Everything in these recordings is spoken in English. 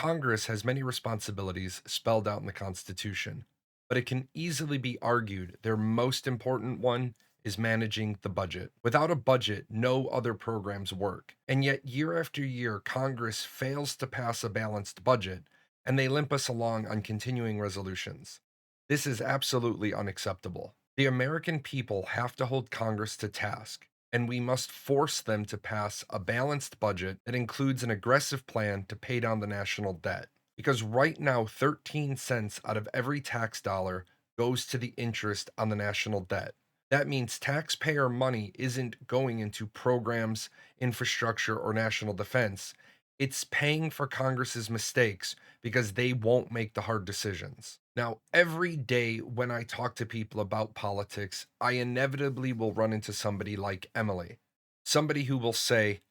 Congress has many responsibilities spelled out in the Constitution, but it can easily be argued their most important one is managing the budget. Without a budget, no other programs work. And yet, year after year, Congress fails to pass a balanced budget, and they limp us along on continuing resolutions. This is absolutely unacceptable. The American people have to hold Congress to task, and we must force them to pass a balanced budget that includes an aggressive plan to pay down the national debt. Because right now, 13 cents out of every tax dollar goes to the interest on the national debt. That means taxpayer money isn't going into programs, infrastructure, or national defense. It's paying for Congress's mistakes because they won't make the hard decisions. Now, every day when I talk to people about politics, I inevitably will run into somebody like Emily, somebody who will say,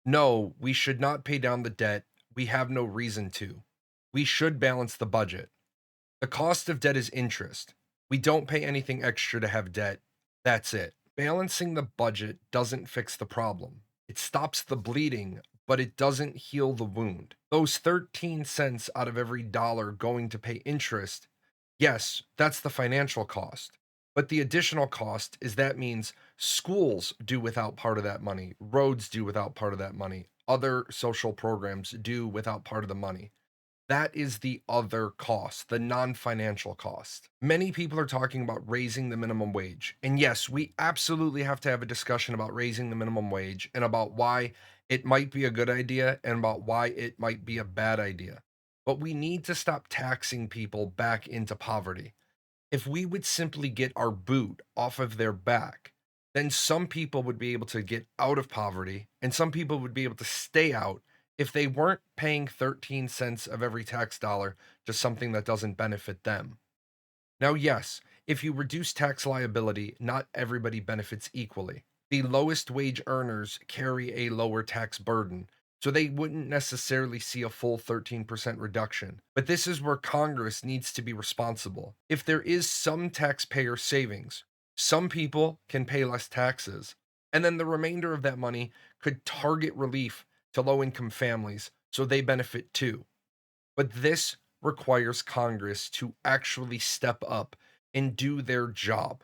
no, we should not pay down the debt. We have no reason to. We should balance the budget. The cost of debt is interest. We don't pay anything extra to have debt. That's it. Balancing the budget doesn't fix the problem. It stops the bleeding, but it doesn't heal the wound. Those 13 cents out of every dollar going to pay interest, yes, that's the financial cost. But the additional cost is that means schools do without part of that money, roads do without part of that money, other social programs do without part of the money. That is the other cost, the non financial cost. Many people are talking about raising the minimum wage. And yes, we absolutely have to have a discussion about raising the minimum wage and about why it might be a good idea and about why it might be a bad idea. But we need to stop taxing people back into poverty. If we would simply get our boot off of their back, then some people would be able to get out of poverty and some people would be able to stay out if they weren't paying 13 cents of every tax dollar to something that doesn't benefit them. Now, yes, if you reduce tax liability, not everybody benefits equally. The lowest wage earners carry a lower tax burden, so they wouldn't necessarily see a full 13% reduction. But this is where Congress needs to be responsible. If there is some taxpayer savings, some people can pay less taxes, and then the remainder of that money could target relief to low income families so they benefit too. But this requires Congress to actually step up and do their job.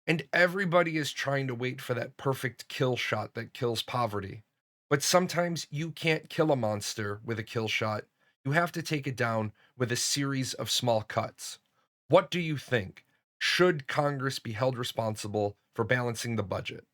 And everybody is trying to wait for that perfect kill shot that kills poverty. But sometimes you can't kill a monster with a kill shot. You have to take it down with a series of small cuts. What do you think? Should Congress be held responsible for balancing the budget?